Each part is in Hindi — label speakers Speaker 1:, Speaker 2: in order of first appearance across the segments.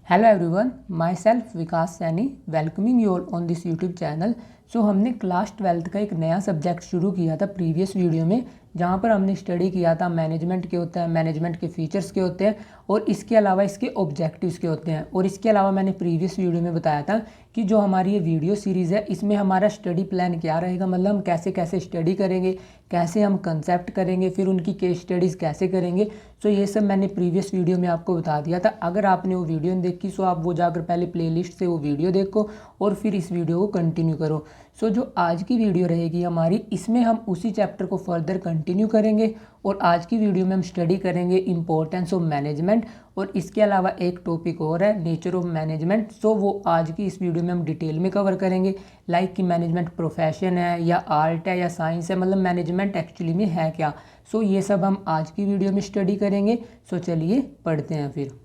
Speaker 1: Hello everyone, myself Vikas Saini welcoming you all on this YouTube channel. So हमने क्लास 12th का एक नया सब्जेक्ट शुरू किया था प्रीवियस वीडियो में, जहाँ पर हमने स्टडी किया था मैनेजमेंट के होता है, मैनेजमेंट के फीचर्स के होते हैं और इसके अलावा इसके ऑब्जेक्टिव्स के होते हैं। और इसके अलावा मैंने प्रीवियस वीडियो में बताया था कि जो हमारी ये वीडियो सीरीज़ है इसमें हमारा स्टडी प्लान क्या रहेगा, मतलब हम कैसे कैसे स्टडी करेंगे, कैसे हम कंसेप्ट करेंगे, फिर उनकी केस स्टडीज़ कैसे करेंगे। सो ये सब मैंने प्रीवियस वीडियो में आपको बता दिया था। अगर आपने वो वीडियो नहीं देखी सो आप वो जाकर पहले प्लेलिस्ट से वो वीडियो देखो और फिर इस वीडियो को कंटिन्यू करो। सो जो आज की वीडियो रहेगी हमारी, इसमें हम उसी चैप्टर को फर्दर कंटिन्यू करेंगे और आज की वीडियो में हम स्टडी करेंगे इंपॉर्टेंस ऑफ मैनेजमेंट। और इसके अलावा एक टॉपिक और है नेचर ऑफ मैनेजमेंट। सो वो आज की इस वीडियो में हम डिटेल में कवर करेंगे, लाइक कि मैनेजमेंट प्रोफेशन है या आर्ट है या साइंस है, मतलब मैनेजमेंट एक्चुअली में है क्या। सो ये सब हम आज की वीडियो में स्टडी करेंगे। सो चलिए पढ़ते हैं फिर।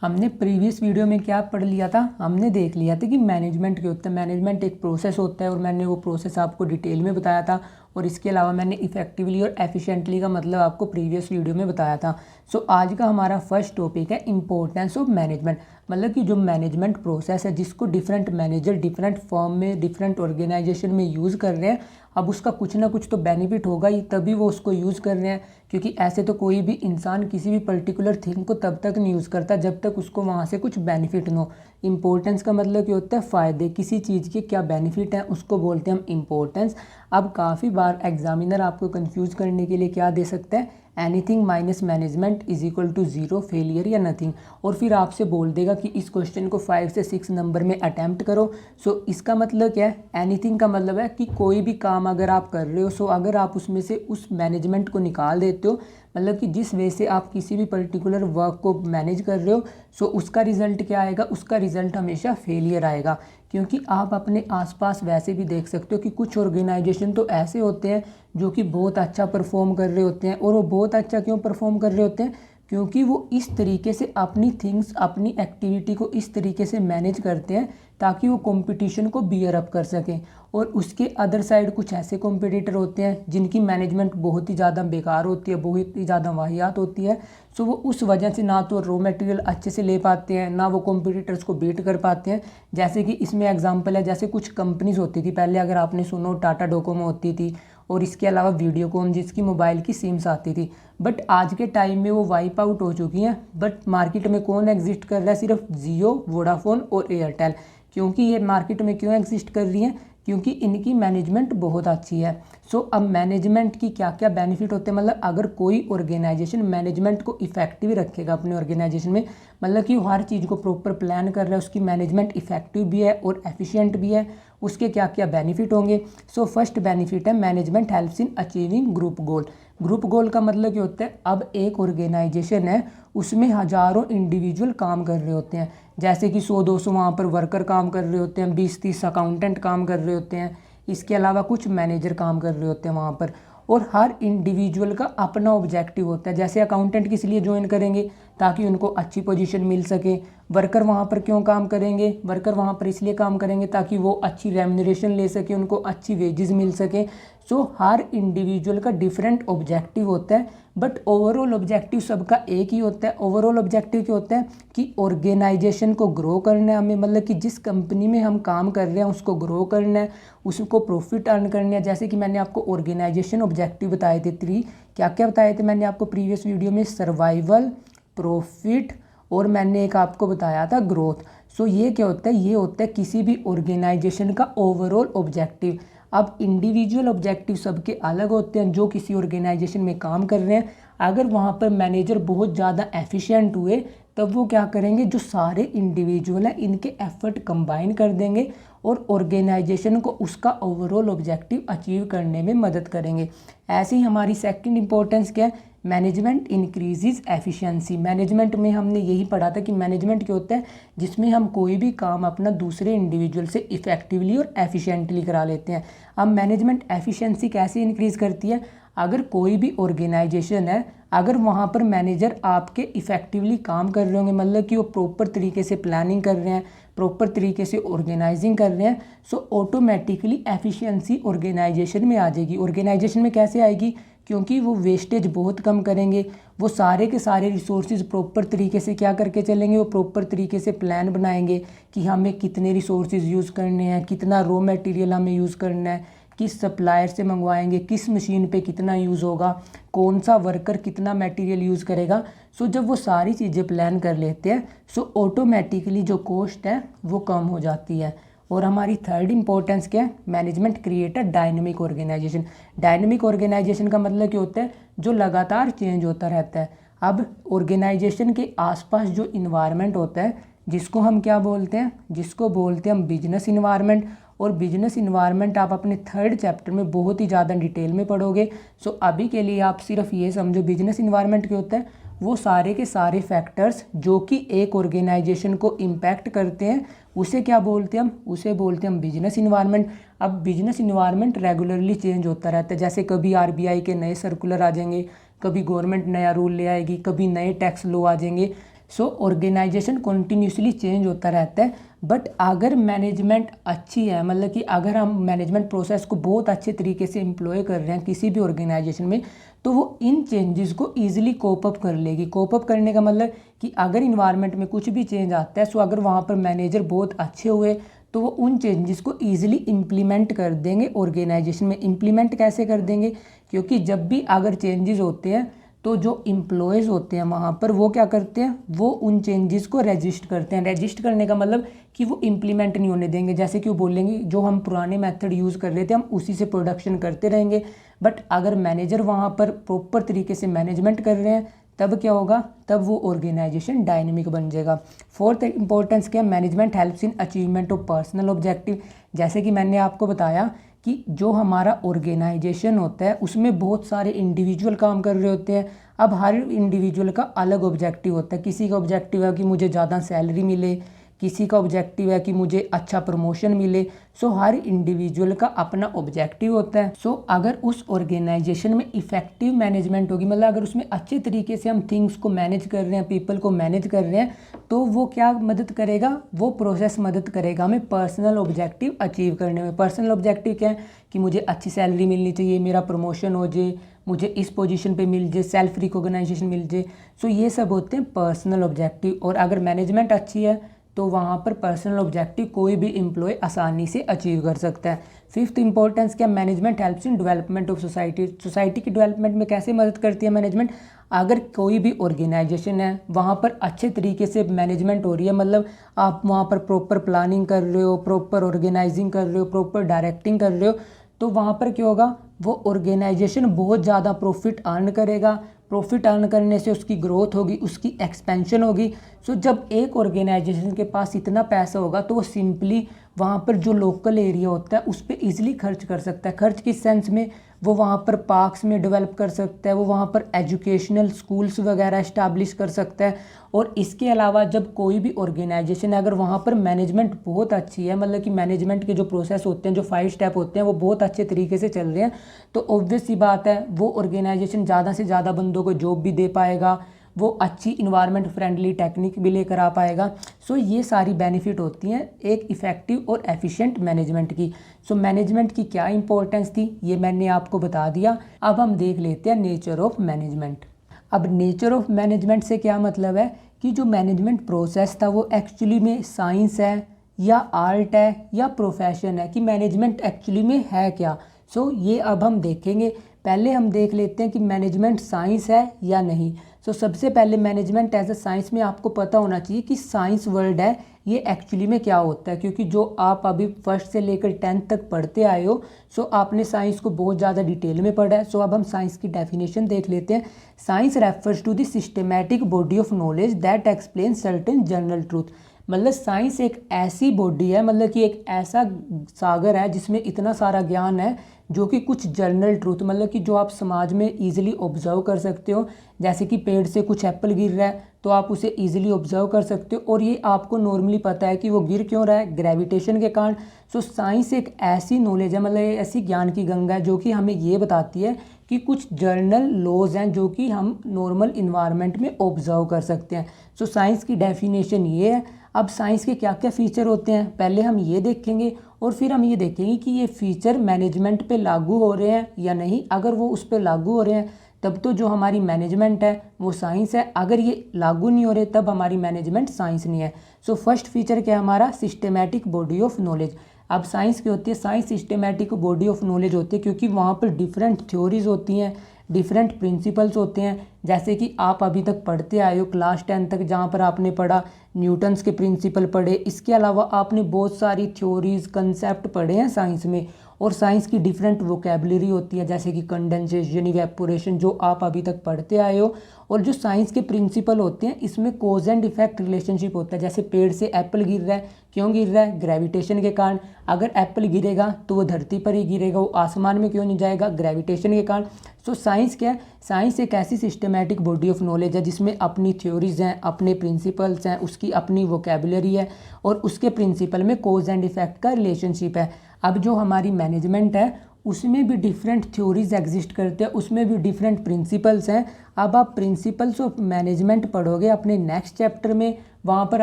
Speaker 1: हमने प्रीवियस वीडियो में क्या पढ़ लिया था, हमने देख लिया था कि मैनेजमेंट क्या होता है। मैनेजमेंट एक प्रोसेस होता है और मैंने वो प्रोसेस आपको डिटेल में बताया था। और इसके अलावा मैंने इफेक्टिवली और एफिशिएंटली का मतलब आपको प्रीवियस वीडियो में बताया था। सो आज का हमारा फर्स्ट टॉपिक है इंपॉर्टेंस ऑफ मैनेजमेंट, मतलब कि जो मैनेजमेंट प्रोसेस है जिसको डिफरेंट मैनेजर डिफरेंट फर्म में डिफरेंट ऑर्गेनाइजेशन में यूज़ कर रहे हैं। अब उसका कुछ ना कुछ तो बेनिफिट होगा ही, तभी वो उसको यूज़ कर रहे हैं, क्योंकि ऐसे तो कोई भी इंसान किसी भी पर्टिकुलर थिंग को तब तक नहीं यूज़ करता जब तक उसको वहाँ से कुछ बेनिफिट ना हो। इंपॉर्टेंस का मतलब क्या होता है, फ़ायदे, किसी चीज़ के क्या बेनिफिट हैं उसको बोलते हैं हम इंपॉर्टेंस। अब काफ़ी बार एग्जामिनर आपको कंफ्यूज करने के लिए क्या दे सकता है, anything minus management is equal to 0, failure या नथिंग। और फिर आपसे बोल देगा कि इस क्वेश्चन को 5 से 6 नंबर में अटैम्प्ट करो। सो इसका मतलब क्या है, एनीथिंग का मतलब है कि कोई भी काम अगर आप कर रहे हो, सो अगर आप उसमें से उस मैनेजमेंट को निकाल देते हो, मतलब कि जिस वे से आप किसी भी पर्टिकुलर वर्क को मैनेज कर रहे हो, सो उसका रिजल्ट क्या आएगा, उसका रिजल्ट हमेशा फेलियर आएगा। क्योंकि आप अपने आसपास वैसे भी देख सकते हो कि कुछ ऑर्गेनाइजेशन तो ऐसे होते हैं जो कि बहुत अच्छा परफॉर्म कर रहे होते हैं। और वो बहुत अच्छा क्यों परफॉर्म कर रहे होते हैं, क्योंकि वो इस तरीके से अपनी थिंग्स, अपनी एक्टिविटी को इस तरीके से मैनेज करते हैं ताकि वो कंपटीशन को बियर अप कर सकें। और उसके अदर साइड कुछ ऐसे कॉम्पिटिटर होते हैं जिनकी मैनेजमेंट बहुत ही ज़्यादा बेकार होती है, बहुत ही ज़्यादा वाहियात होती है। सो वो उस वजह से ना तो रॉ मटेरियल अच्छे से ले पाते हैं, ना वो कॉम्पिटिटर्स को बीट कर पाते हैं। जैसे कि इसमें एग्जांपल है, जैसे कुछ कंपनीज होती थी पहले, अगर आपने सुनो टाटा डोकोमो होती थी, और इसके अलावा वीडियोकॉन जिसकी मोबाइल की सिम्स आती थी। बट आज के टाइम में वो वाइप आउट हो चुकी हैं। बट मार्केट में कौन एग्जिस्ट कर रहा है, सिर्फ जियो, वोडाफोन और एयरटेल। क्योंकि ये मार्केट में क्यों एग्जिस्ट कर रही हैं, क्योंकि इनकी मैनेजमेंट बहुत अच्छी है। सो अब मैनेजमेंट की क्या क्या बेनिफिट होते हैं, मतलब अगर कोई ऑर्गेनाइजेशन मैनेजमेंट को इफेक्टिव रखेगा अपने ऑर्गेनाइजेशन में, मतलब कि वो हर चीज़ को प्रॉपर प्लान कर रहा है, उसकी मैनेजमेंट इफेक्टिव भी है और एफिशिएंट भी है, उसके क्या क्या बेनिफिट होंगे। सो फर्स्ट बेनिफिट है management helps in achieving group goal. Group गोल का मतलब क्या होता है, अब एक ऑर्गेनाइजेशन है उसमें हज़ारों इंडिविजुअल काम कर रहे होते हैं, जैसे कि 100-200 वहाँ पर वर्कर काम कर रहे होते हैं, 20-30 अकाउंटेंट काम कर रहे होते हैं, इसके अलावा कुछ मैनेजर काम कर रहे होते हैं वहाँ पर। और हर इंडिविजुअल का अपना ऑब्जेक्टिव होता है। जैसे अकाउंटेंट किस लिए ज्वाइन करेंगे, ताकि उनको अच्छी पोजीशन मिल सके। वर्कर वहाँ पर क्यों काम करेंगे, वर्कर वहाँ पर इसलिए काम करेंगे ताकि वो अच्छी रेम्यूनरेशन ले सके, उनको अच्छी वेजेस मिल सके। सो हर इंडिविजुअल का डिफरेंट ऑब्जेक्टिव होता है, बट ओवरऑल ऑब्जेक्टिव सबका एक ही होता है। ओवरऑल ऑब्जेक्टिव क्या होता है कि ऑर्गेनाइजेशन को ग्रो करना है हमें, मतलब कि जिस कंपनी में हम काम कर रहे हैं उसको ग्रो करना है, उसको प्रॉफिट अर्न करना है। जैसे कि मैंने आपको ऑर्गेनाइजेशन ऑब्जेक्टिव बताए थे 3, क्या क्या बताए थे मैंने आपको प्रीवियस वीडियो में, सर्वाइवल, प्रॉफिट और मैंने एक आपको बताया था ग्रोथ। सो ये क्या होता है, ये होता है किसी भी ऑर्गेनाइजेशन का ओवरऑल ऑब्जेक्टिव। अब इंडिविजुअल ऑब्जेक्टिव सबके अलग होते हैं जो किसी ऑर्गेनाइजेशन में काम कर रहे हैं। अगर वहाँ पर मैनेजर बहुत ज़्यादा एफिशिएंट हुए तब वो क्या करेंगे, जो सारे इंडिविजुअल हैं इनके एफर्ट कंबाइन कर देंगे और ऑर्गेनाइजेशन को उसका ओवरऑल ऑब्जेक्टिव अचीव करने में मदद करेंगे। ऐसे ही हमारी सेकंड इंपॉर्टेंस क्या है, मैनेजमेंट इंक्रीजेज एफिशिएंसी। मैनेजमेंट में हमने यही पढ़ा था कि मैनेजमेंट क्या होता है, जिसमें हम कोई भी काम अपना दूसरे इंडिविजुअल से इफेक्टिवली और एफिशिएंटली करा लेते हैं। अब मैनेजमेंट एफिशिएंसी कैसे इंक्रीज करती है, अगर कोई भी ऑर्गेनाइजेशन है, अगर वहाँ पर मैनेजर आपके इफ़ेक्टिवली काम कर रहे होंगे, मतलब कि वो प्रॉपर तरीके से प्लानिंग कर रहे हैं, प्रॉपर तरीके से ऑर्गेनाइजिंग कर रहे हैं, सो ऑटोमेटिकली एफिशिएंसी ऑर्गेनाइजेशन में आ जाएगी। ऑर्गेनाइजेशन में कैसे आएगी, क्योंकि वो वेस्टेज बहुत कम करेंगे। वो सारे के सारे रिसोर्सेज प्रॉपर तरीके से क्या करके चलेंगे, वो प्रॉपर तरीके से प्लान बनाएंगे कि हमें कितने रिसोर्सेज यूज़ करने हैं, कितना रॉ मटेरियल हमें यूज़ करना है, किस सप्लायर से मंगवाएंगे, किस मशीन पे कितना यूज़ होगा, कौन सा वर्कर कितना मटेरियल यूज़ करेगा। सो जब वो सारी चीज़ें प्लान कर लेते हैं सो ऑटोमेटिकली जो कॉस्ट है वो कम हो जाती है। और हमारी थर्ड इंपॉर्टेंस क्या है, management create a dynamic organisation. Dynamic organisation का मतलब क्या होता है, जो लगातार चेंज होता रहता है। अब ऑर्गेनाइजेशन के आसपास जो इन्वायरमेंट होता है जिसको हम क्या बोलते हैं, जिसको बोलते हैं हम बिजनेस इन्वायरमेंट। और बिजनेस इन्वायरमेंट आप अपने थर्ड चैप्टर में बहुत ही ज़्यादा डिटेल में पढ़ोगे। सो अभी के लिए आप सिर्फ ये समझो बिजनेस इन्वायरमेंट क्या होता है, वो सारे के सारे फैक्टर्स जो कि एक ऑर्गेनाइजेशन को इम्पैक्ट करते हैं उसे क्या बोलते हैं उसे बोलते हैं हम बिजनेस इन्वायरमेंट। अब बिजनेस इन्वायरमेंट रेगुलरली चेंज होता रहता है, जैसे कभी आरबीआई के नए सर्कुलर आ जाएंगे, कभी गवर्नमेंट नया रूल ले आएगी, कभी नए टैक्स लॉ आ जाएंगे। सो ऑर्गेनाइजेशन कॉन्टीन्यूसली चेंज होता रहता है। बट अगर मैनेजमेंट अच्छी है, मतलब कि अगर हम मैनेजमेंट प्रोसेस को बहुत अच्छे तरीके से एम्प्लॉय कर रहे हैं किसी भी ऑर्गेनाइजेशन में, तो वो इन चेंजेस को ईजिली कोप अप कर लेगी। कोप अप करने का मतलब कि अगर इन्वायरमेंट में कुछ भी चेंज आता है, सो अगर वहाँ पर मैनेजर बहुत अच्छे हुए तो वो उन चेंजेस को ईजिली इम्प्लीमेंट कर देंगे ऑर्गेनाइजेशन में। इम्प्लीमेंट कैसे कर देंगे, क्योंकि जब भी अगर चेंजेस होते हैं तो जो इम्प्लॉयज़ होते हैं वहाँ पर वो क्या करते हैं, वो उन चेंजेस को रजिस्ट करते हैं। रजिस्ट करने का मतलब कि वो इम्प्लीमेंट नहीं होने देंगे। जैसे कि वो बोलेंगे जो हम पुराने मेथड यूज़ कर रहे थे हम उसी से प्रोडक्शन करते रहेंगे। बट अगर मैनेजर वहाँ पर प्रॉपर तरीके से मैनेजमेंट कर रहे हैं तब क्या होगा, तब वो ऑर्गेनाइजेशन डायनेमिक बन जाएगा। फोर्थ इंपॉर्टेंस क्या है, management helps in achievement of personal objective. जैसे कि मैंने आपको बताया कि जो हमारा ऑर्गेनाइजेशन होता है उसमें बहुत सारे इंडिविजुअल काम कर रहे होते हैं। अब हर इंडिविजुअल का अलग ऑब्जेक्टिव होता है। किसी का ऑब्जेक्टिव है कि मुझे ज़्यादा सैलरी मिले, किसी का ऑब्जेक्टिव है कि मुझे अच्छा प्रमोशन मिले। सो हर इंडिविजुअल का अपना ऑब्जेक्टिव होता है। सो अगर उस ऑर्गेनाइजेशन में इफेक्टिव मैनेजमेंट होगी, मतलब अगर उसमें अच्छे तरीके से हम थिंग्स को मैनेज कर रहे हैं, पीपल को मैनेज कर रहे हैं, तो वो क्या मदद करेगा, वो प्रोसेस मदद करेगा हमें पर्सनल ऑब्जेक्टिव अचीव करने में। पर्सनल ऑब्जेक्टिव क्या है कि मुझे अच्छी सैलरी मिलनी चाहिए, मेरा प्रमोशन हो जाए, मुझे इस पोजीशन पे मिल जाए, सेल्फ रिकॉग्नाइजेशन मिल जाए। सो ये सब होते हैं पर्सनल ऑब्जेक्टिव। और अगर मैनेजमेंट अच्छी है तो वहाँ पर पर्सनल ऑब्जेक्टिव कोई भी एम्प्लॉय आसानी से अचीव कर सकता है। फिफ्थ इंपॉर्टेंस क्या, management helps in development of society. Society की डेवलपमेंट में कैसे मदद करती है मैनेजमेंट, अगर कोई भी ऑर्गेनाइजेशन है वहाँ पर अच्छे तरीके से मैनेजमेंट हो रही है, मतलब आप वहाँ पर प्रॉपर प्लानिंग कर रहे हो, प्रॉपर ऑर्गेनाइजिंग कर रहे हो, प्रॉपर डायरेक्टिंग कर रहे हो, तो वहाँ पर क्या होगा, वो ऑर्गेनाइजेशन बहुत ज़्यादा प्रॉफिट अर्न करेगा। प्रॉफिट अर्न करने से उसकी ग्रोथ होगी, उसकी एक्सपेंशन होगी। सो जब एक ऑर्गेनाइजेशन के पास इतना पैसा होगा तो वो सिंपली वहाँ पर जो लोकल एरिया होता है उस पर ईजिली खर्च कर सकता है। खर्च किस सेंस में, वो वहाँ पर पार्क्स में डेवलप कर सकता है, वो वहाँ पर एजुकेशनल स्कूल्स वगैरह इस्टेब्लिश कर सकता है। और इसके अलावा जब कोई भी ऑर्गेनाइजेशन है अगर वहाँ पर मैनेजमेंट बहुत अच्छी है, मतलब कि मैनेजमेंट के जो प्रोसेस होते हैं, जो 5 स्टेप होते हैं वो बहुत अच्छे तरीके से चल रहे हैं, तो ऑब्वियस सी बात है वो ऑर्गेनाइजेशन ज़्यादा से ज़्यादा बंदों को जॉब भी दे पाएगा, वो अच्छी इन्वायरमेंट फ्रेंडली टेक्निक भी लेकर आ पाएगा। सो ये सारी बेनिफिट होती हैं एक इफ़ेक्टिव और एफिशिएंट मैनेजमेंट की। सो मैनेजमेंट की क्या इंपॉर्टेंस थी ये मैंने आपको बता दिया। अब हम देख लेते हैं नेचर ऑफ मैनेजमेंट। अब नेचर ऑफ मैनेजमेंट से क्या मतलब है कि जो मैनेजमेंट प्रोसेस था वो एक्चुअली में साइंस है या आर्ट है या प्रोफेशन है, कि मैनेजमेंट एक्चुअली में है क्या। सो ये अब हम देखेंगे। पहले हम देख लेते हैं कि मैनेजमेंट साइंस है या नहीं। सो सबसे पहले मैनेजमेंट एज अ साइंस में आपको पता होना चाहिए कि साइंस वर्ड है ये एक्चुअली में क्या होता है, क्योंकि जो आप अभी फर्स्ट से लेकर 10th तक पढ़ते आए हो, सो आपने साइंस को बहुत ज़्यादा डिटेल में पढ़ा है। सो अब हम साइंस की डेफिनेशन देख लेते हैं। Science refers to the systematic body of knowledge that explain certain general truth. मतलब साइंस एक ऐसी बॉडी है, मतलब कि एक ऐसा सागर है जिसमें इतना सारा ज्ञान है जो कि कुछ जनरल ट्रूथ, मतलब कि जो आप समाज में ईजिली ऑब्जर्व कर सकते हो। जैसे कि पेड़ से कुछ एप्पल गिर रहा है तो आप उसे ईजिली ऑब्जर्व कर सकते हो, और ये आपको नॉर्मली पता है कि वो गिर क्यों रहा है, ग्रेविटेशन के कारण। सो साइंस एक ऐसी नॉलेज है, मतलब ऐसी ज्ञान की गंगा है जो कि हमें ये बताती है कि कुछ जर्नल लॉज हैं जो कि हम नॉर्मल इन्वायरमेंट में ऑब्जर्व कर सकते हैं। सो साइंस की डेफिनेशन ये है। अब साइंस के क्या क्या फीचर होते हैं पहले हम ये देखेंगे, और फिर हम ये देखेंगे कि ये फीचर मैनेजमेंट पे लागू हो रहे हैं या नहीं। अगर वो उस पर लागू हो रहे हैं तब तो जो हमारी मैनेजमेंट है वो साइंस है, अगर ये लागू नहीं हो रहे तब हमारी मैनेजमेंट साइंस नहीं है। सो फर्स्ट फीचर क्या है हमारा, सिस्टमैटिक बॉडी ऑफ नॉलेज। अब साइंस क्या होती है, science systematic body of knowledge होती है, क्योंकि वहाँ पर डिफरेंट थ्योरीज होती हैं, डिफरेंट प्रिंसिपल्स होते हैं। जैसे कि आप अभी तक पढ़ते आए हो क्लास 10 तक, जहाँ पर आपने पढ़ा न्यूटन्स के प्रिंसिपल पढ़े, इसके अलावा आपने बहुत सारी थ्योरीज कंसेप्ट पढ़े हैं साइंस में। और साइंस की डिफरेंट वोकेबलरी होती है, जैसे कि कंडेंसेशन, इवेपोरेशन, जो आप अभी तक पढ़ते आए हो। और जो साइंस के प्रिंसिपल होते हैं इसमें कोज एंड इफेक्ट रिलेशनशिप होता है। जैसे पेड़ से एप्पल गिर रहा है, क्यों गिर रहा है, ग्रेविटेशन के कारण। अगर एप्पल गिरेगा तो वो धरती पर ही गिरेगा, वो आसमान में क्यों नहीं जाएगा, ग्रेविटेशन के कारण। सो साइंस क्या है, साइंस एक ऐसी सिस्टमैटिक बॉडी ऑफ नॉलेज है जिसमें अपनी थ्योरीज हैं, अपने प्रिंसिपल्स हैं, उसकी अपनी वोकेबलरी है, और उसके प्रिंसिपल में कोज एंड इफेक्ट का रिलेशनशिप है। अब जो हमारी मैनेजमेंट है उसमें भी डिफरेंट थ्योरीज एग्जिस्ट करते हैं, उसमें भी डिफरेंट प्रिंसिपल्स हैं। अब आप प्रिंसिपल्स ऑफ मैनेजमेंट पढ़ोगे अपने नेक्स्ट चैप्टर में, वहाँ पर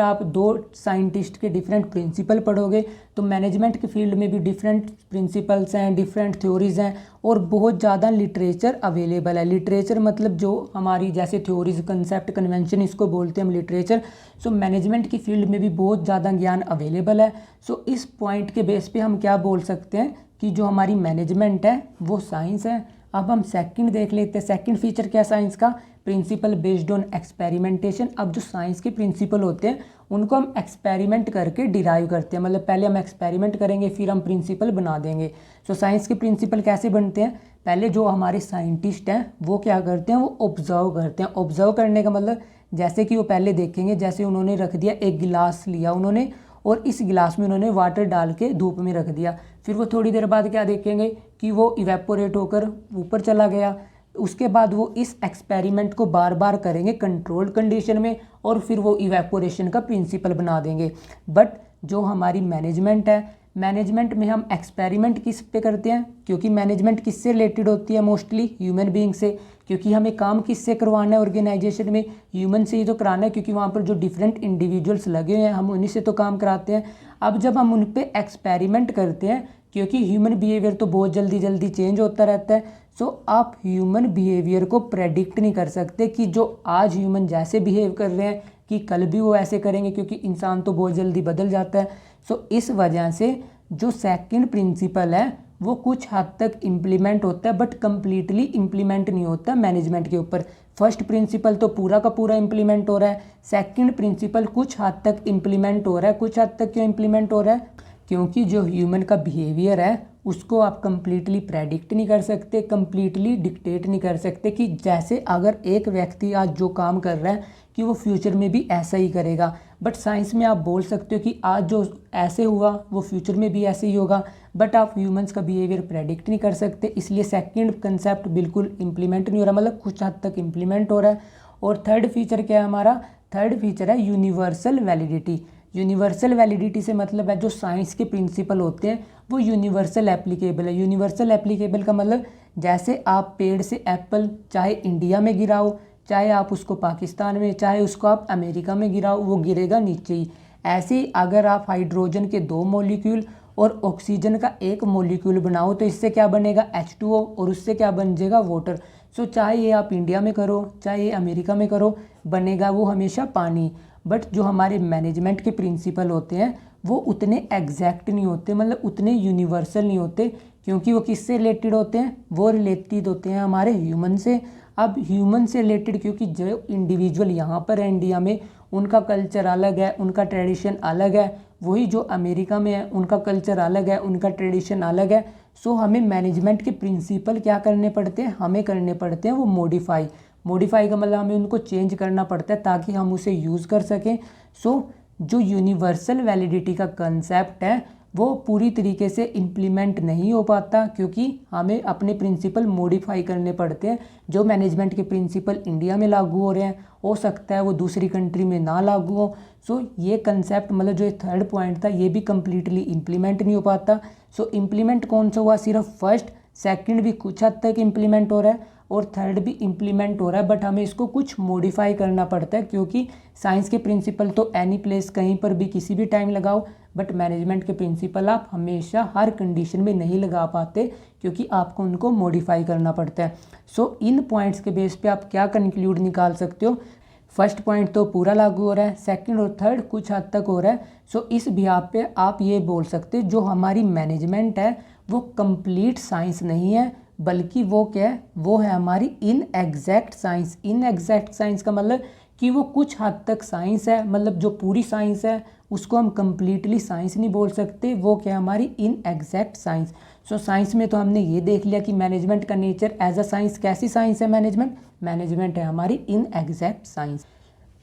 Speaker 1: आप 2 साइंटिस्ट के डिफरेंट प्रिंसिपल पढ़ोगे। तो मैनेजमेंट के फील्ड में भी डिफरेंट प्रिंसिपल्स हैं, डिफरेंट थ्योरीज हैं, और बहुत ज़्यादा लिटरेचर अवेलेबल है। लिटरेचर मतलब जो हमारी जैसे थ्योरीज, कंसेप्ट, कन्वेंशन, इसको बोलते हैं हम लिटरेचर। सो मैनेजमेंट की फील्ड में भी बहुत ज़्यादा ज्ञान अवेलेबल है। सो इस पॉइंट के बेस पे हम क्या बोल सकते हैं कि जो हमारी मैनेजमेंट है वो साइंस है। अब हम सेकंड देख लेते हैं। सेकंड फीचर क्या है साइंस का, प्रिंसिपल बेस्ड ऑन एक्सपेरिमेंटेशन। अब जो साइंस के प्रिंसिपल होते हैं उनको हम एक्सपेरिमेंट करके डिराइव करते हैं, मतलब पहले हम एक्सपेरिमेंट करेंगे फिर हम प्रिंसिपल बना देंगे। सो साइंस के प्रिंसिपल कैसे बनते हैं, पहले जो हमारे साइंटिस्ट हैं वो क्या करते हैं, वो ऑब्जर्व करते हैं। ऑब्जर्व करने का मतलब जैसे कि वो पहले देखेंगे, जैसे उन्होंने रख दिया, एक गिलास लिया उन्होंने और इस गिलास में उन्होंने वाटर डाल के धूप में रख दिया। फिर वो थोड़ी देर बाद क्या देखेंगे कि वो इवेपोरेट होकर ऊपर चला गया। उसके बाद वो इस एक्सपेरिमेंट को बार बार करेंगे कंट्रोल्ड कंडीशन में, और फिर वो इवेपोरेशन का प्रिंसिपल बना देंगे। बट जो हमारी मैनेजमेंट है, मैनेजमेंट में हम एक्सपेरिमेंट किस पे करते हैं, क्योंकि मैनेजमेंट किससे रिलेटेड होती है, मोस्टली ह्यूमन बीइंग से। क्योंकि हमें काम किससे करवाना है ऑर्गेनाइजेशन में, ह्यूमन से ही तो कराना है, क्योंकि वहाँ पर जो डिफरेंट इंडिविजुअल्स लगे हुए हैं हम उन्हीं से तो काम कराते हैं। अब जब हम उन पे एक्सपेरिमेंट करते हैं, क्योंकि ह्यूमन बिहेवियर तो बहुत जल्दी जल्दी चेंज होता रहता है। सो आप ह्यूमन बिहेवियर को प्रेडिक्ट नहीं कर सकते कि जो आज ह्यूमन जैसे बिहेव कर रहे हैं कि कल भी वो ऐसे करेंगे, क्योंकि इंसान तो बहुत जल्दी बदल जाता है। सो इस वजह से जो सेकंड प्रिंसिपल है वो कुछ हद तक इम्प्लीमेंट होता है, बट कम्प्लीटली इम्प्लीमेंट नहीं होता मैनेजमेंट के ऊपर। फर्स्ट प्रिंसिपल तो पूरा का पूरा इम्प्लीमेंट हो रहा है, सेकंड प्रिंसिपल कुछ हद तक इम्प्लीमेंट हो रहा है। कुछ हद तक क्यों इम्प्लीमेंट हो रहा है, क्योंकि जो ह्यूमन का बिहेवियर है उसको आप कम्प्लीटली प्रेडिक्ट नहीं कर सकते, कम्प्लीटली डिक्टेट नहीं कर सकते कि जैसे अगर एक व्यक्ति आज जो काम कर रहा है कि वो फ्यूचर में भी ऐसा ही करेगा। बट साइंस में आप बोल सकते हो कि आज जो ऐसे हुआ वो फ्यूचर में भी ऐसे ही होगा, बट आप ह्यूमंस का बिहेवियर प्रेडिक्ट नहीं कर सकते। इसलिए सेकंड कंसेप्ट बिल्कुल इंप्लीमेंट नहीं हो रहा, मतलब कुछ हद तक इंप्लीमेंट हो रहा है। और थर्ड फीचर क्या है हमारा, थर्ड फीचर है यूनिवर्सल वैलिडिटी। यूनिवर्सल वैलिडिटी से मतलब है जो साइंस के प्रिंसिपल होते हैं वो यूनिवर्सल एप्लीकेबल है। यूनिवर्सल एप्लीकेबल का मतलब जैसे आप पेड़ से एप्पल चाहे इंडिया में गिराओ, चाहे आप उसको पाकिस्तान में, चाहे उसको आप अमेरिका में गिराओ, वो गिरेगा नीचे ही। ऐसे ही अगर आप हाइड्रोजन के 2 मॉलिक्यूल और ऑक्सीजन का 1 मॉलिक्यूल बनाओ तो इससे क्या बनेगा, H2O, और उससे क्या बन जाएगा, वाटर। सो चाहे ये आप इंडिया में करो चाहे ये अमेरिका में करो, बनेगा वो हमेशा पानी। बट जो हमारे मैनेजमेंट के प्रिंसिपल होते हैं वो उतने एग्जैक्ट नहीं होते, मतलब उतने यूनिवर्सल नहीं होते, क्योंकि वो किससे रिलेटेड होते हैं, वो रिलेटेड होते हैं हमारे ह्यूमन से। अब ह्यूमन से रिलेटेड क्योंकि जो इंडिविजुअल यहाँ पर है इंडिया में, उनका कल्चर अलग है, उनका ट्रेडिशन अलग है। वही जो अमेरिका में है उनका कल्चर अलग है, उनका ट्रेडिशन अलग है। सो हमें मैनेजमेंट के प्रिंसिपल क्या करने पड़ते हैं, हमें करने पड़ते हैं वो मॉडिफाई। मॉडिफाई का मतलब हमें उनको चेंज करना पड़ता है ताकि हम उसे यूज़ कर सकें। सो जो यूनिवर्सल वैलिडिटी का कंसेप्ट है वो पूरी तरीके से इम्प्लीमेंट नहीं हो पाता, क्योंकि हमें अपने प्रिंसिपल मॉडिफाई करने पड़ते हैं। जो मैनेजमेंट के प्रिंसिपल इंडिया में लागू हो रहे हैं हो सकता है वो दूसरी कंट्री में ना लागू हो। सो ये कंसेप्ट मतलब जो थर्ड पॉइंट था ये भी कम्प्लीटली इम्प्लीमेंट नहीं हो पाता। सो इम्प्लीमेंट कौन सा हुआ, सिर्फ फर्स्ट, सेकंड भी कुछ हद तक इम्प्लीमेंट हो रहा है, और थर्ड भी इम्प्लीमेंट हो रहा है, बट हमें इसको कुछ मॉडिफाई करना पड़ता है, क्योंकि साइंस के प्रिंसिपल तो एनी प्लेस कहीं पर भी किसी भी टाइम लगाओ, बट मैनेजमेंट के प्रिंसिपल आप हमेशा हर कंडीशन में नहीं लगा पाते, क्योंकि आपको उनको मॉडिफाई करना पड़ता है। सो इन पॉइंट्स के बेस पे आप क्या कंक्लूड निकाल सकते हो? फर्स्ट पॉइंट तो पूरा लागू हो रहा है, सेकंड और थर्ड कुछ हद तक हो रहा है। सो इस बिहाफ पे आप ये बोल सकते हो जो हमारी मैनेजमेंट है वो कंप्लीट साइंस नहीं है, बल्कि वो क्या है, वो है हमारी इनएग्जैक्ट साइंस। इनएग्जैक्ट साइंस का मतलब कि वो कुछ हद तक साइंस है, मतलब जो पूरी साइंस है उसको हम कंप्लीटली साइंस नहीं बोल सकते, वो क्या हमारी इनएग्जैक्ट साइंस। सो साइंस में तो हमने ये देख लिया कि मैनेजमेंट का नेचर एज अ साइंस कैसी साइंस है, मैनेजमेंट है हमारी इनएग्जैक्ट साइंस।